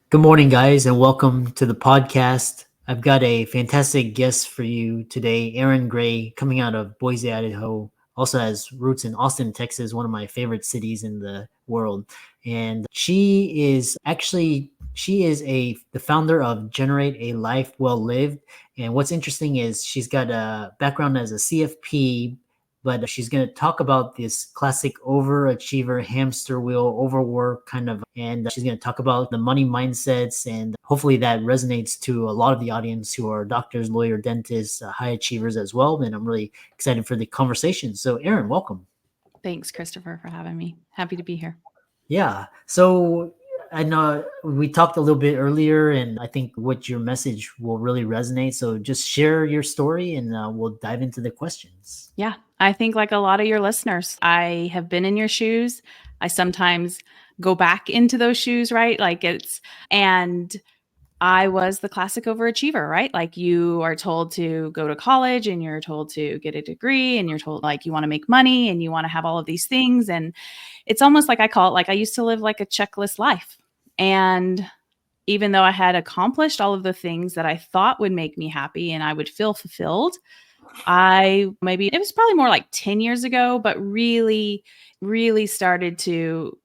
Good morning, guys, and welcome to the podcast. I've got a fantastic guest for you today, Erin Gray, coming out of Boise, Idaho. Also has roots in Austin, Texas, one of my favorite cities in the world. And she is the founder of Generate a Life Well Lived. And what's interesting is she's got a background as a CFP, but she's going to talk about this classic overachiever hamster wheel, overwork kind of, and she's going to talk about the money mindsets, and hopefully that resonates to a lot of the audience who are doctors, lawyers, dentists, high achievers as well. And I'm really excited for the conversation. So, Erin, welcome. Thanks, Christopher, for having me. Happy to be here. Yeah. So I know we talked a little bit earlier, and I think what your message will really resonate. So just share your story, and we'll dive into the questions. Yeah, I think like a lot of your listeners, I have been in your shoes. I sometimes go back into those shoes, right? And I was the classic overachiever, right? Like you are told to go to college and you're told to get a degree and you're told like you want to make money and you want to have all of these things. And it's almost like I call it like I used to live like a checklist life. And even though I had accomplished all of the things that I thought would make me happy and I would feel fulfilled, it was probably more like 10 years ago, but really started to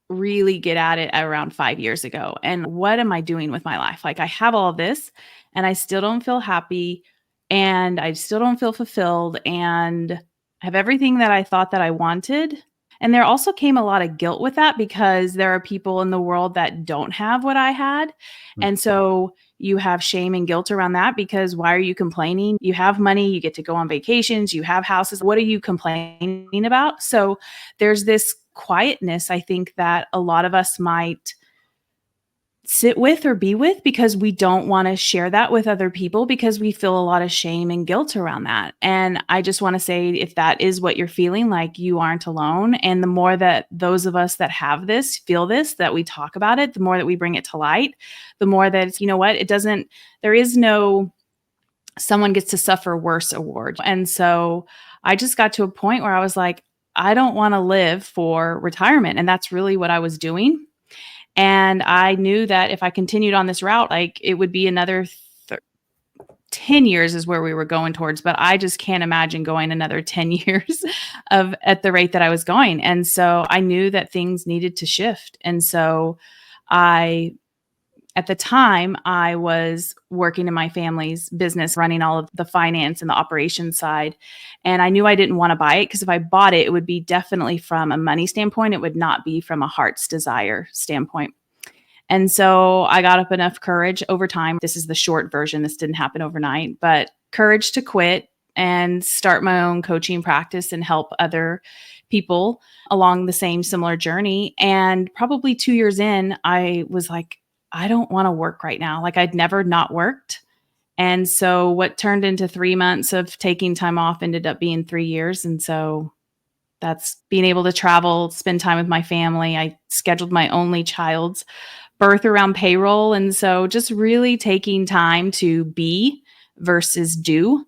really get at it around 5 years ago. And what am I doing with my life? Like I have all of this and I still don't feel happy and I still don't feel fulfilled and have everything that I thought that I wanted. And there also came a lot of guilt with that because there are people in the world that don't have what I had. And so you have shame and guilt around that because why are you complaining? You have money, you get to go on vacations, you have houses. What are you complaining about? So there's this quietness, I think, that a lot of us might sit with or be with because we don't want to share that with other people because we feel a lot of shame and guilt around that. And I just want to say, if that is what you're feeling, like you aren't alone. And the more that those of us that have this feel this, that we talk about it, the more that we bring it to light, the more that it's, you know what, there is no someone gets to suffer worse award. And so I just got to a point where I was like, I don't want to live for retirement. And that's really what I was doing. And I knew that if I continued on this route, like it would be another 10 years is where we were going towards, but I just can't imagine going another 10 years at the rate that I was going. And so I knew that things needed to shift. And so at the time, I was working in my family's business, running all of the finance and the operations side. And I knew I didn't want to buy it because if I bought it, it would be definitely from a money standpoint. It would not be from a heart's desire standpoint. And so I got up enough courage over time. This is the short version. This didn't happen overnight, but courage to quit and start my own coaching practice and help other people along the same similar journey. And probably 2 years in, I was like, I don't want to work right now. Like I'd never not worked. And so what turned into 3 months of taking time off ended up being 3 years. And so that's being able to travel, spend time with my family. I scheduled my only child's birth around payroll. And so just really taking time to be versus do.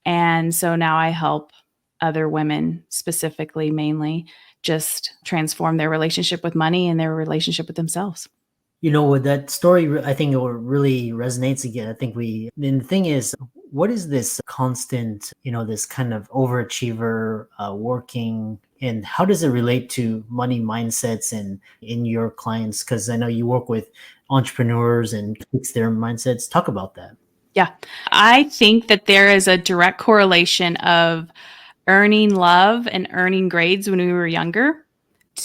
And so now I help other women specifically, mainly just transform their relationship with money and their relationship with themselves. You know, with that story, I think it really resonates again. And the thing is, what is this constant, this kind of overachiever working, and how does it relate to money mindsets and in your clients? Because I know you work with entrepreneurs and fix their mindsets. Talk about that. Yeah, I think that there is a direct correlation of earning love and earning grades when we were younger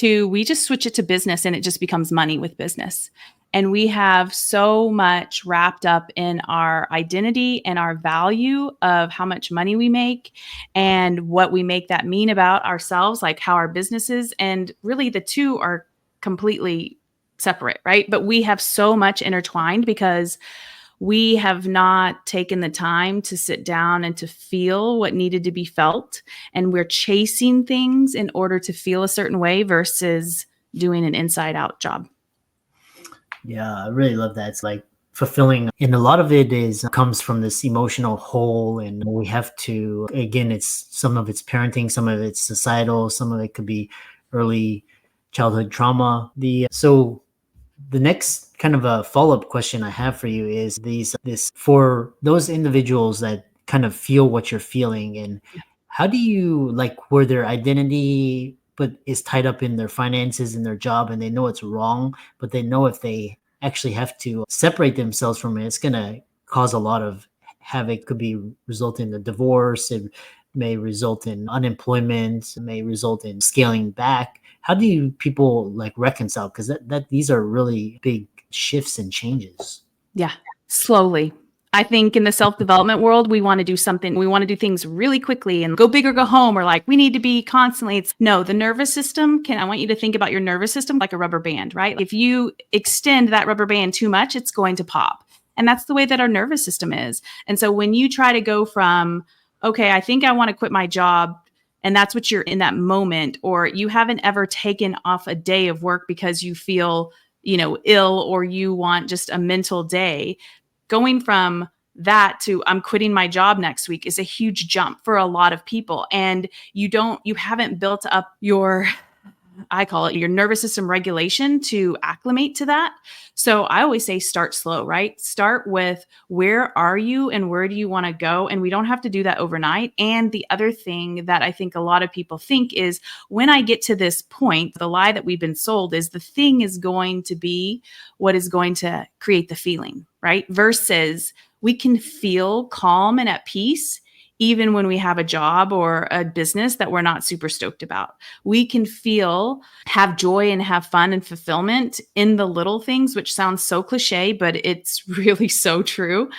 we just switch it to business and it just becomes money with business. And we have so much wrapped up in our identity and our value of how much money we make and what we make that mean about ourselves, like how our business is. And really the two are completely separate, right? But we have so much intertwined because we have not taken the time to sit down and to feel what needed to be felt. And we're chasing things in order to feel a certain way versus doing an inside out job. Yeah, I really love that. It's like fulfilling, and a lot of it comes from this emotional hole, and we have to, again, it's some of it's parenting, some of it's societal, some of it could be early childhood trauma. So The next kind of a follow-up question I have for you is this for those individuals that kind of feel what you're feeling, and how do you like where their identity but is tied up in their finances and their job, and they know it's wrong, but they know if they actually have to separate themselves from it, it's gonna cause a lot of havoc. Could be result in a divorce, it may result in unemployment, it may result in scaling back. How do you people like reconcile? Because that these are really big shifts and changes. Yeah, slowly. I think in the self-development world, we want to do something. We want to do things really quickly and go big or go home, or like we need to be constantly. No, the nervous system I want you to think about your nervous system like a rubber band, right? If you extend that rubber band too much, it's going to pop. And that's the way that our nervous system is. And so when you try to go from, okay, I think I want to quit my job, and that's what you're in that moment, or you haven't ever taken off a day of work because you feel ill, or you want just a mental day, going from that to I'm quitting my job next week is a huge jump for a lot of people. And you haven't built up your, I call it your nervous system regulation to acclimate to that. So I always say start slow, right? Start with where are you and where do you want to go? And we don't have to do that overnight. And the other thing that I think a lot of people think is when I get to this point, the lie that we've been sold is the thing is going to be what is going to create the feeling, right? Versus we can feel calm and at peace even when we have a job or a business that we're not super stoked about. We can have joy and have fun and fulfillment in the little things, which sounds so cliche, but it's really so true.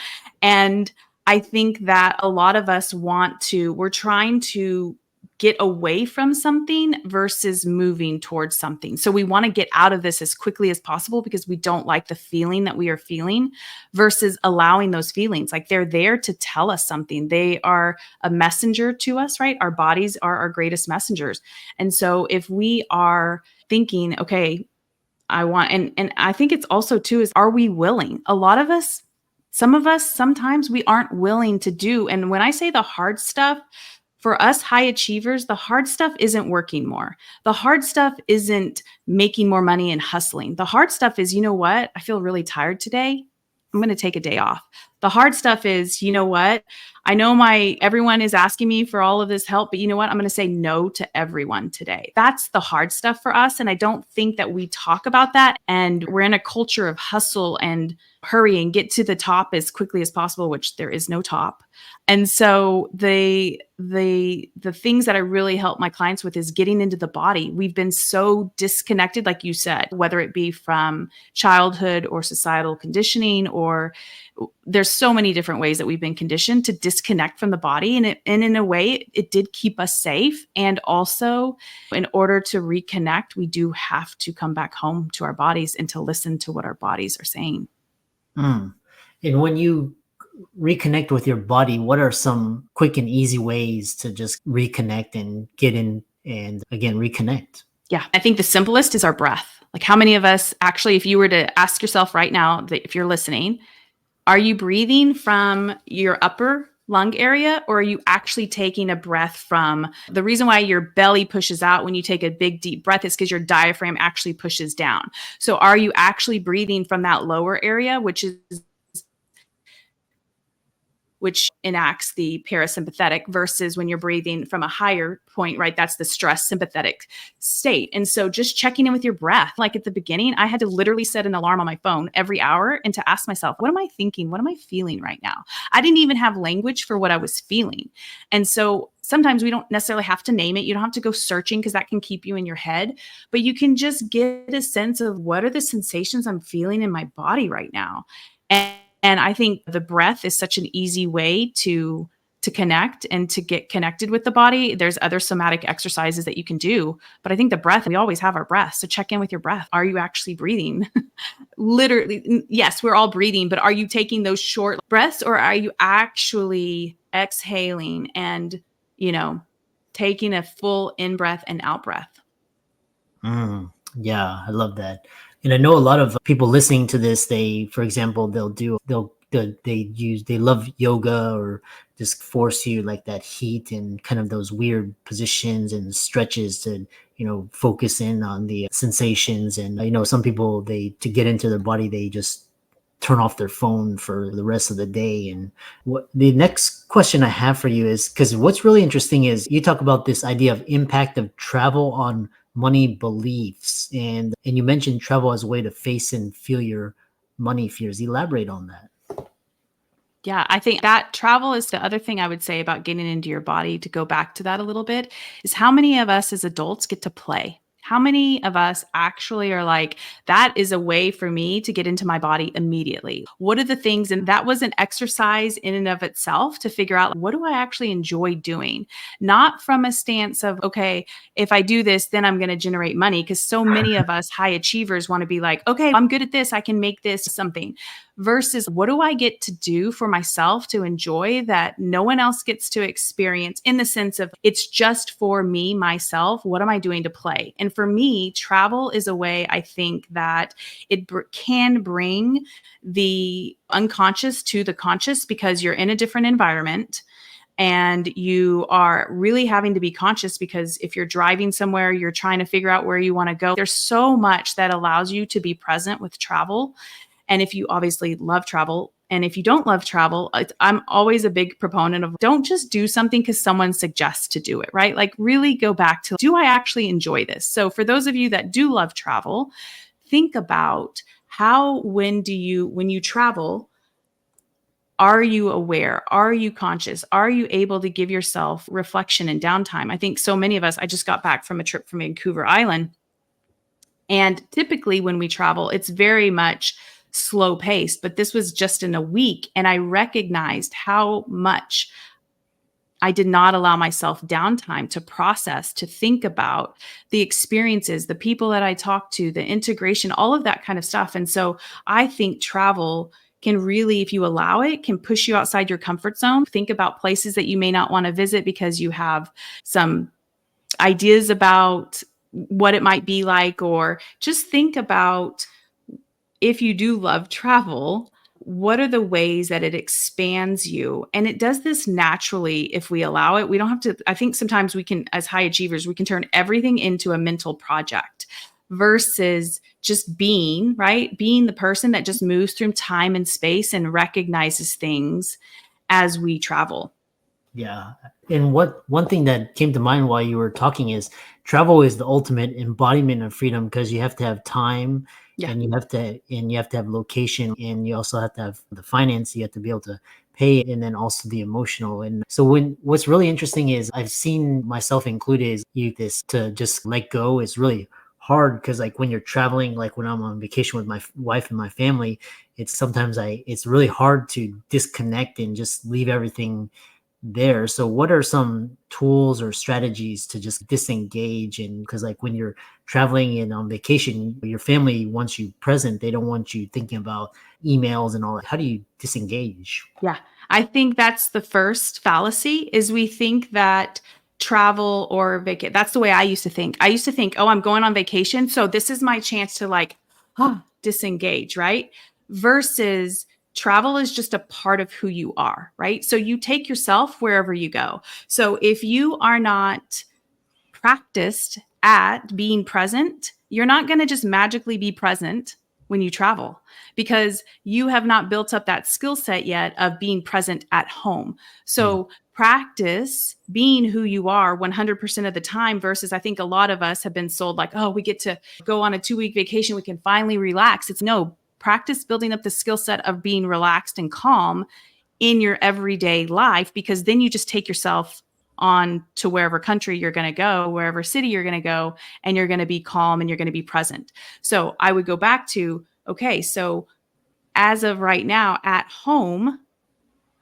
And I think that a lot of us we're trying to get away from something versus moving towards something. So we want to get out of this as quickly as possible because we don't like the feeling that we are feeling versus allowing those feelings. Like they're there to tell us something. They are a messenger to us, right? Our bodies are our greatest messengers. And so if we are thinking, okay, and I think it's also too, is are we willing? A lot of us, some of us, sometimes we aren't willing to do. And when I say the hard stuff, for us high achievers, the hard stuff isn't working more. The hard stuff isn't making more money and hustling. The hard stuff is, you know what? I feel really tired today. I'm going to take a day off. The hard stuff is, you know what? I know everyone is asking me for all of this help, but you know what? I'm going to say no to everyone today. That's the hard stuff for us. And I don't think that we talk about that. And we're in a culture of hustle and hurry and get to the top as quickly as possible, which there is no top. And so the things that I really help my clients with is getting into the body. We've been so disconnected, like you said, whether it be from childhood or societal conditioning, or there's so many different ways that we've been conditioned to disconnect from the body. And in a way, it did keep us safe. And also, in order to reconnect, we do have to come back home to our bodies and to listen to what our bodies are saying. And when you reconnect with your body, what are some quick and easy ways to just reconnect and get in and again reconnect? Yeah, I think the simplest is our breath. Like how many of us actually, if you were to ask yourself right now, that if you're listening, are you breathing from your upper lung area, or are you actually taking a breath from the reason why your belly pushes out when you take a big deep breath is because your diaphragm actually pushes down. So are you actually breathing from that lower area, which enacts the parasympathetic, versus when you're breathing from a higher point, right? That's the stress sympathetic state. And so just checking in with your breath. Like at the beginning, I had to literally set an alarm on my phone every hour and to ask myself, what am I thinking? What am I feeling right now? I didn't even have language for what I was feeling. And so sometimes we don't necessarily have to name it. You don't have to go searching because that can keep you in your head, but you can just get a sense of what are the sensations I'm feeling in my body right now. And I think the breath is such an easy way to connect and to get connected with the body. There's other somatic exercises that you can do, but I think the breath, we always have our breath. So check in with your breath. Are you actually breathing? Literally, yes, we're all breathing, but are you taking those short breaths, or are you actually exhaling and, taking a full in breath and out breath? Yeah, I love that. And I know a lot of people listening to this, for example, they love yoga or just force you like that heat and kind of those weird positions and stretches to, focus in on the sensations. And some people, they to get into their body, they just turn off their phone for the rest of the day. And what the next question I have for you is, because what's really interesting is you talk about this idea of impact of travel on money beliefs, and you mentioned travel as a way to face and feel your money fears. Elaborate on that. Yeah, I think that travel is the other thing I would say about getting into your body, to go back to that a little bit, is how many of us as adults get to play? How many of us actually are like, that is a way for me to get into my body immediately? What are the things? And that was an exercise in and of itself to figure out, what do I actually enjoy doing? Not from a stance of, okay, if I do this, then I'm going to generate money. Because so many of us high achievers want to be like, okay, I'm good at this, I can make this something, versus what do I get to do for myself to enjoy that no one else gets to experience, in the sense of it's just for me, myself. What am I doing to play? And for me, travel is a way, I think, that it can bring the unconscious to the conscious, because you're in a different environment. And you are really having to be conscious, because if you're driving somewhere, you're trying to figure out where you want to go. There's so much that allows you to be present with travel. And if you obviously love travel, and if you don't love travel, I'm always a big proponent of, don't just do something because someone suggests to do it, right? Like, really go back to, do I actually enjoy this? So for those of you that do love travel, think about how, when you travel, are you aware? Are you conscious? Are you able to give yourself reflection and downtime? I think so many of us, I just got back from a trip from Vancouver Island. And typically when we travel, it's very much slow paced, but this was just in a week. And I recognized how much I did not allow myself downtime to process, to think about the experiences, the people that I talked to, the integration, all of that kind of stuff. And so I think travel can really, if you allow it, can push you outside your comfort zone. Think about places that you may not want to visit because you have some ideas about what it might be like, or just think about, if you do love travel, what are the ways that it expands you? And it does this naturally if we allow it. We don't have to, I think sometimes we can, as high achievers, we can turn everything into a mental project versus just being, right? Being the person that just moves through time and space and recognizes things as we travel. Yeah. And one thing that came to mind while you were talking is travel is the ultimate embodiment of freedom, because you have to have time, Yeah. and you have to have location, and you also have to have the finance. You have to be able to pay, and then also the emotional. And so what's really interesting is, I've seen myself included, is this to just let go is really hard, because like when you're traveling, like when I'm on vacation with my wife and my family, it's really hard to disconnect and just leave everything there. So what are some tools or strategies to just disengage? And because like when you're traveling and on vacation, your family wants you present. They don't want you thinking about emails and all that. How do you disengage? Yeah. I think that's the first fallacy, is we think that travel or vacation, that's the way I used to think. I used to think, oh, I'm going on vacation, so this is my chance to like disengage, right? Versus travel is just a part of who you are, right? So you take yourself wherever you go. So if you are not practiced at being present, you're not going to just magically be present when you travel, because you have not built up that skill set yet of being present at home. So practice being who you are 100% of the time, versus I think a lot of us have been sold like, oh, we get to go on a 2-week vacation, we can finally relax. It's no, practice building up the skill set of being relaxed and calm in your everyday life, because then you just take yourself on to wherever country you're going to go, wherever city you're going to go, and you're going to be calm and you're going to be present. So I would go back to, okay, so as of right now at home,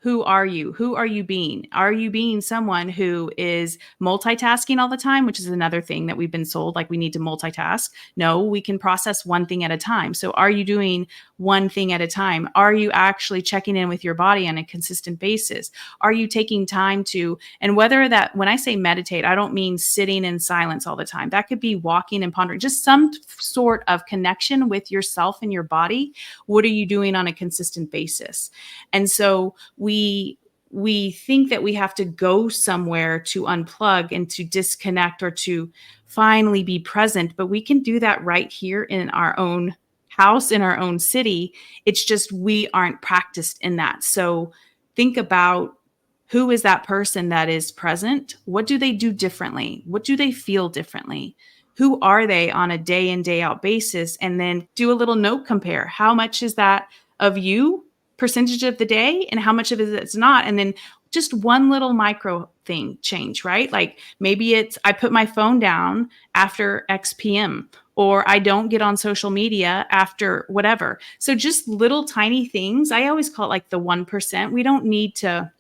who are you? Who are you being? Are you being someone who is multitasking all the time, which is another thing that we've been sold, like we need to multitask? No, we can process one thing at a time. So are you doing one thing at a time? Are you actually checking in with your body on a consistent basis? Are you taking time to, and whether that, when I say meditate, I don't mean sitting in silence all the time. That could be walking and pondering, just some sort of connection with yourself and your body. What are you doing on a consistent basis? And so we we think that we have to go somewhere to unplug and to disconnect or to finally be present, but we can do that right here in our own house, in our own city. It's just we aren't practiced in that. So think about, who is that person that is present? What do they do differently? What do they feel differently? Who are they on a day in, day out basis? And then do a little note compare. How much is that of you, percentage of the day, and how much of it is not? And then just one little micro thing change, right? Like maybe it's, I put my phone down after X PM, or I don't get on social media after whatever. So just little tiny things. I always call it like the 1%. We don't need to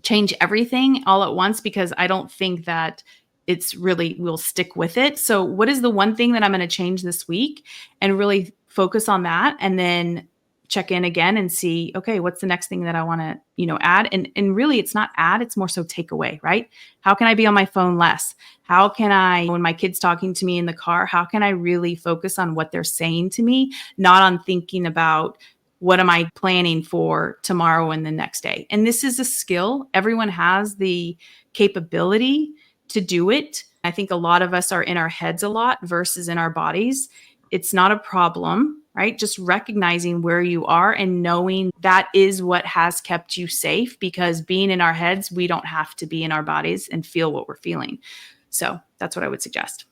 change everything all at once, because I don't think that it's really, we'll stick with it. So what is the one thing that I'm going to change this week, and really focus on that, and then check in again and see, okay, what's the next thing that I want to, add? And really it's not add, it's more so take away, right? How can I be on my phone less? How can I, when my kid's talking to me in the car, how can I really focus on what they're saying to me, not on thinking about what am I planning for tomorrow and the next day? And this is a skill. Everyone has the capability to do it. I think a lot of us are in our heads a lot versus in our bodies. It's not a problem, right? Just recognizing where you are and knowing that is what has kept you safe, because being in our heads, we don't have to be in our bodies and feel what we're feeling. So that's what I would suggest.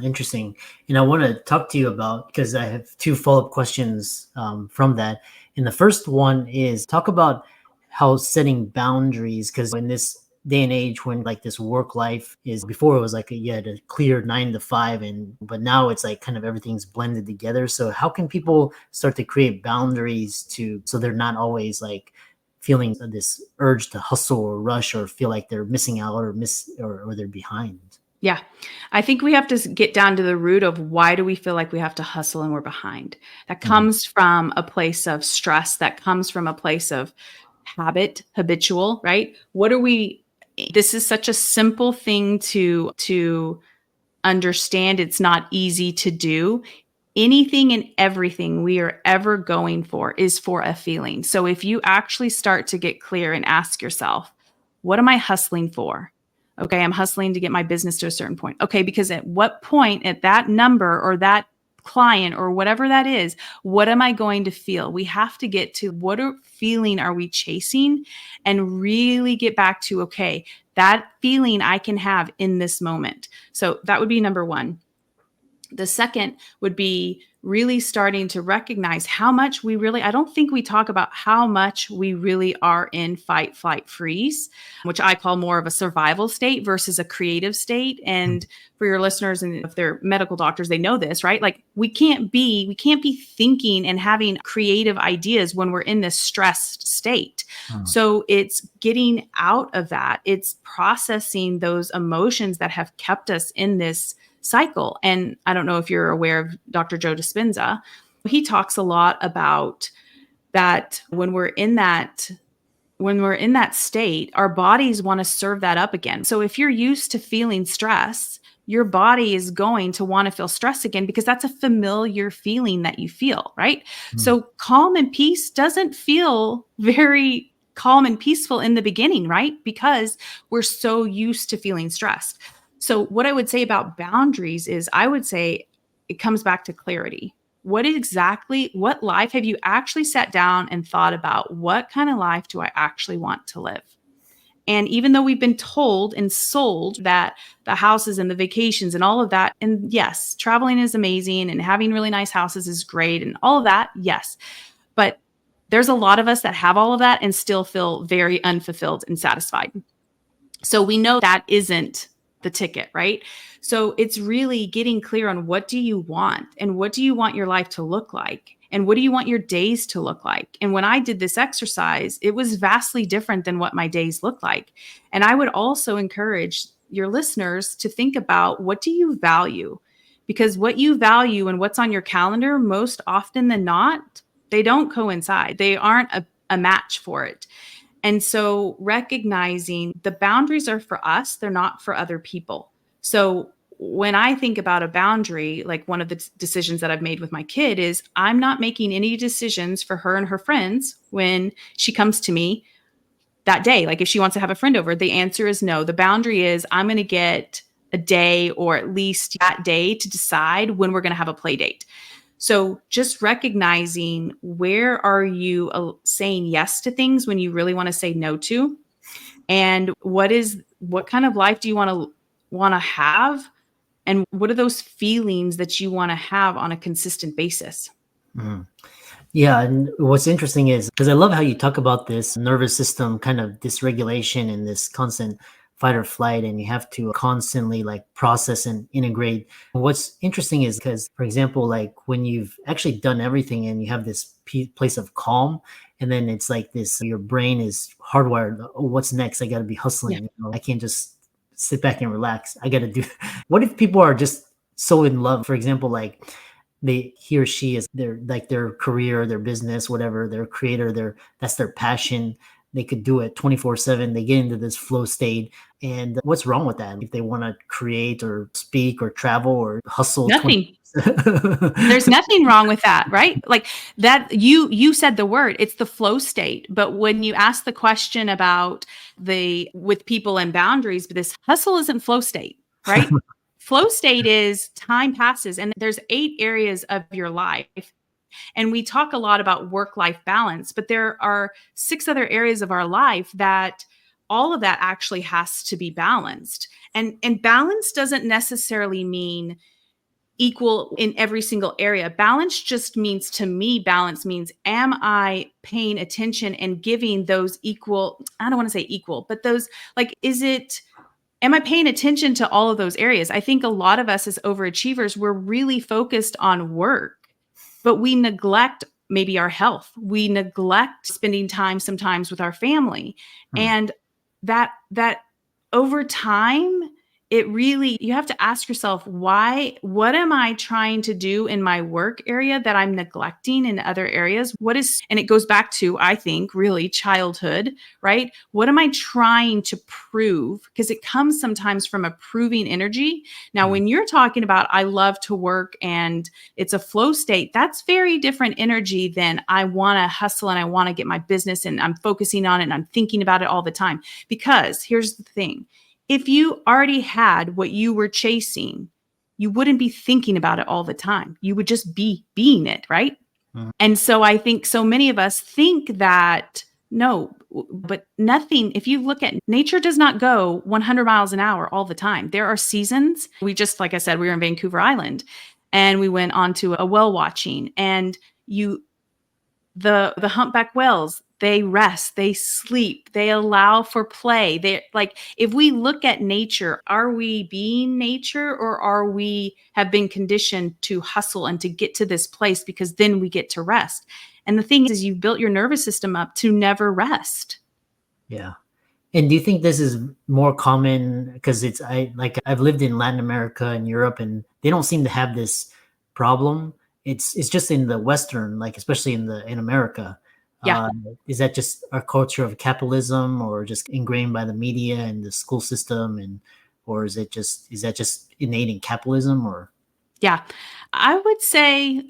Interesting. And I want to talk to you about, because I have two follow-up questions from that. And the first one is, talk about how setting boundaries, because in this day and age when like this work life is, before it was like you had a clear 9 to 5, but now it's like kind of everything's blended together. So how can people start to create boundaries so they're not always like feeling this urge to hustle or rush, or feel like they're missing out, or they're behind? Yeah. I think we have to get down to the root of, why do we feel like we have to hustle and we're behind? That comes from a place of stress, that comes from a place of habitual, right? This is such a simple thing to understand. It's not easy to do. Anything and everything we are ever going for is for a feeling. So if you actually start to get clear and ask yourself, what am I hustling for? Okay, I'm hustling to get my business to a certain point. Okay, because at what point, at that number or that client or whatever that is, what am I going to feel? We have to get to, what feeling are we chasing, and really get back to, okay, that feeling I can have in this moment. So that would be number one. The second would be really starting to recognize how much I don't think we talk about how much we really are in fight, flight, freeze, which I call more of a survival state versus a creative state. And for your listeners, and if they're medical doctors, they know this, right? Like we can't be thinking and having creative ideas when we're in this stressed state. So it's getting out of that. It's processing those emotions that have kept us in this cycle. And I don't know if you're aware of Dr. Joe Dispenza. He talks a lot about that when we're in that state, our bodies want to serve that up again. So if you're used to feeling stress, your body is going to want to feel stress again, because that's a familiar feeling that you feel, right? So calm and peace doesn't feel very calm and peaceful in the beginning, right? Because we're so used to feeling stressed. So what I would say about boundaries is, I would say it comes back to clarity. What life have you actually sat down and thought about? What kind of life do I actually want to live? And even though we've been told and sold that the houses and the vacations and all of that, and yes, traveling is amazing and having really nice houses is great and all of that, yes. But there's a lot of us that have all of that and still feel very unfulfilled and satisfied. So we know that isn't the ticket, right? So it's really getting clear on, what do you want, and what do you want your life to look like, and what do you want your days to look like? And when I did this exercise, it was vastly different than what my days look like. And I would also encourage your listeners to think about, what do you value? Because what you value and what's on your calendar, most often than not, they don't coincide. They aren't a match for it. And so recognizing the boundaries are for us, they're not for other people. So when I think about a boundary, like one of the decisions that I've made with my kid is, I'm not making any decisions for her and her friends when she comes to me that day. Like if she wants to have a friend over, the answer is no. The boundary is I'm going to get a day or at least that day to decide when we're going to have a play date. So just recognizing where are you saying yes to things when you really want to say no to, and what kind of life do you want to have, and what are those feelings that you want to have on a consistent basis? Mhm. Yeah, and what's interesting is because I love how you talk about this nervous system kind of dysregulation and this constant fight or flight, and you have to constantly like process and integrate. What's interesting is because, for example, like when you've actually done everything and you have this place of calm, and then it's like this, your brain is hardwired. Oh, what's next? I got to be Yeah. hustling. I can't just sit back and relax. I got to do. What if people are just so in love? For example, like he or she is their career, their business, whatever, their creator, that's their passion. They could do it 24/7. They get into this flow state. And what's wrong with that? If they want to create or speak or travel or hustle 20. Nothing. There's nothing wrong with that, right? Like that you said the word, it's the flow state. But when you ask the question about with people and boundaries, but this hustle isn't flow state, right? Flow state is time passes and there's 8 areas of your life. And we talk a lot about work-life balance, but there are 6 other areas of our life that all of that actually has to be balanced. And balance doesn't necessarily mean equal in every single area. Balance just means, to me, balance means, am I paying attention and giving those equal, I don't want to say equal, but those, like, am I paying attention to all of those areas? I think a lot of us as overachievers, we're really focused on work, but we neglect maybe our health. We neglect spending time sometimes with our family. And that over time, you have to ask yourself, what am I trying to do in my work area that I'm neglecting in other areas? And it goes back to, I think, really childhood, right? What am I trying to prove? Because it comes sometimes from a proving energy. Now, when you're talking about, I love to work and it's a flow state, that's very different energy than I want to hustle and I want to get my business and I'm focusing on it and I'm thinking about it all the time. Because here's the thing. If you already had what you were chasing, you wouldn't be thinking about it all the time. You would just be being it, right? And so I think so many of us think that no, but nothing, if you look at nature does not go 100 miles an hour all the time. There are seasons. Like I said, we were in Vancouver Island and we went on to a whale watching, and the humpback whales, they rest, they sleep, they allow for play. They like, if we look at nature, are we being nature, or are we have been conditioned to hustle and to get to this place because then we get to rest? And the thing is you've built your nervous system up to never rest. Yeah. And do you think this is more common because I've lived in Latin America and Europe, and they don't seem to have this problem. It's just in the Western, like especially in America. Yeah. Is that just our culture of capitalism, or just ingrained by the media and the school system, or is that just innate in capitalism, or? Yeah. I would say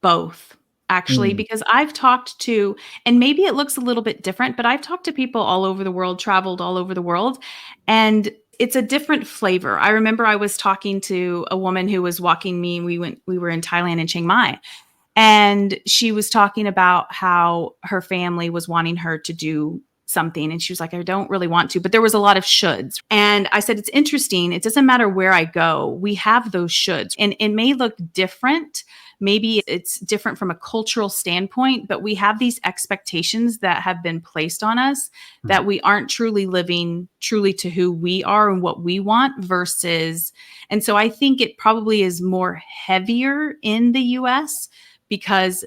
both, actually, because I've talked to, and maybe it looks a little bit different, but I've talked to people all over the world, traveled all over the world, and it's a different flavor. I remember I was talking to a woman who was walking me. We were in Thailand and Chiang Mai, and she was talking about how her family was wanting her to do something. And she was like, I don't really want to, but there was a lot of shoulds. And I said, it's interesting. It doesn't matter where I go. We have those shoulds, and it may look different. Maybe it's different from a cultural standpoint, but we have these expectations that have been placed on us that we aren't truly living truly to who we are and what we want versus. And so I think it probably is more heavier in the US because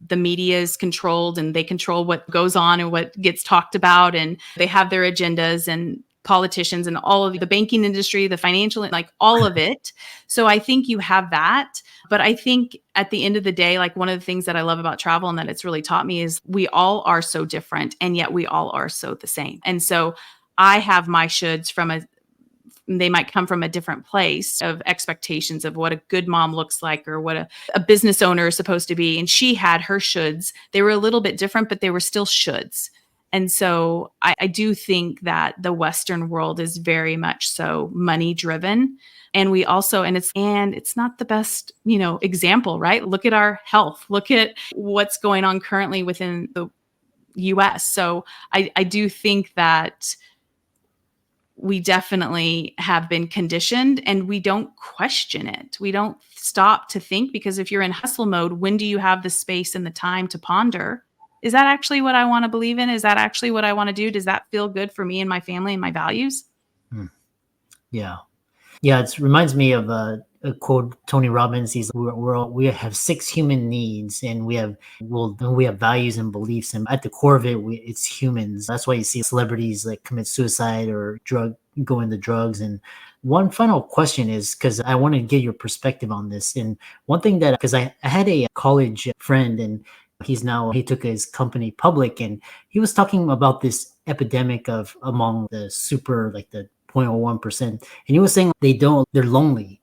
the media is controlled and they control what goes on and what gets talked about, and they have their agendas and politicians and all of the banking industry, the financial, like all of it. So I think you have that. But I think at the end of the day, like one of the things that I love about travel and that it's really taught me is we all are so different, and yet we all are so the same. And so I have my shoulds they might come from a different place of expectations of what a good mom looks like or what a business owner is supposed to be. And she had her shoulds. They were a little bit different, but they were still shoulds. And so I do think that the Western world is very much so money driven. And we also, and it's not the best, example, right? Look at our health, look at what's going on currently within the US. So I do think that we definitely have been conditioned and we don't question it. We don't stop to think, because if you're in hustle mode, when do you have the space and the time to ponder? Is that actually what I want to believe in? Is that actually what I want to do? Does that feel good for me and my family and my values? Mm. Yeah. Yeah, it reminds me of a quote Tony Robbins. He's we have 6 human needs, and we have values and beliefs, and at the core of it, it's humans. That's why you see celebrities like commit suicide or go into drugs. And one final question is, because I want to get your perspective on this. And one thing that, because I had a college friend, and he took his company public, and he was talking about this epidemic of among the super, like the 0.01%. And he was saying they're lonely.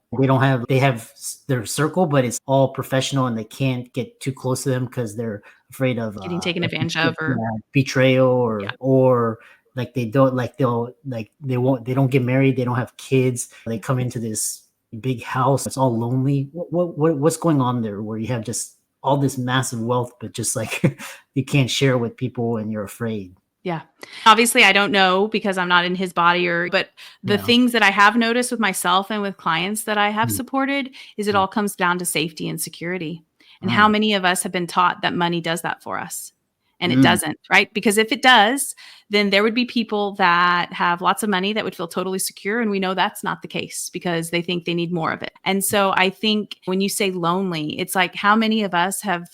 They have their circle, but it's all professional, and they can't get too close to them because they're afraid of Getting taken advantage of, or betrayal, yeah, or like they don't get married. They don't have kids. They come into this big house. It's all lonely. What's going on there where you have just all this massive wealth, but just like you can't share with people and you're afraid? yeah. Obviously, I don't know because I'm not in his body, but the Yeah. things that I have noticed with myself and with clients that I have Mm, supported is it mm, all comes down to safety and security. And how mm, many of us have been taught that money does that for us? And it mm, doesn't, right? Because if it does, then there would be people that have lots of money that would feel totally secure. And we know that's not the case because they think they need more of it. And so I think when you say lonely, it's like how many of us have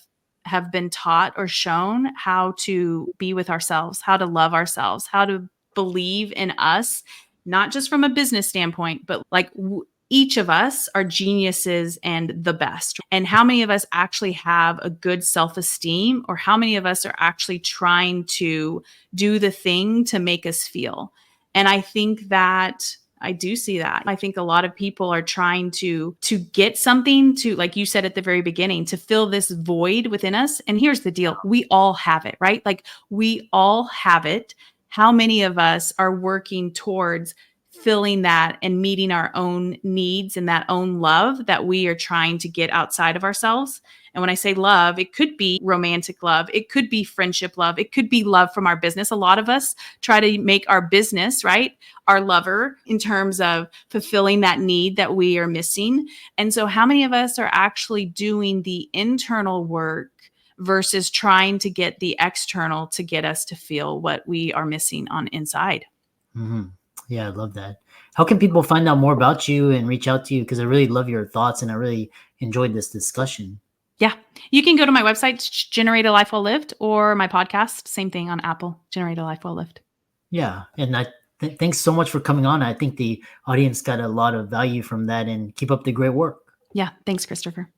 been taught or shown how to be with ourselves, how to love ourselves, how to believe in us, not just from a business standpoint, but like each of us are geniuses and the best. And how many of us actually have a good self esteem, or how many of us are actually trying to do the thing to make us feel? And I think that I do see that. I think a lot of people are trying to get something, to, like you said at the very beginning, to fill this void within us. And here's the deal. We all have it, right? Like we all have it. How many of us are working towards filling that and meeting our own needs and that own love that we are trying to get outside of ourselves? And when I say love, it could be romantic love. It could be friendship love. It could be love from our business. A lot of us try to make our business, right, our lover, in terms of fulfilling that need that we are missing. And so how many of us are actually doing the internal work versus trying to get the external to get us to feel what we are missing on inside? mhm. Yeah, I love that. How can people find out more about you and reach out to you? Because I really love your thoughts, and I really enjoyed this discussion. Yeah. You can go to my website, Generate a Life Well Lived, or my podcast, same thing on Apple, Generate a Life Well Lived. Yeah, and thanks so much for coming on. I think the audience got a lot of value from that, and keep up the great work. Yeah. Thanks, Christopher.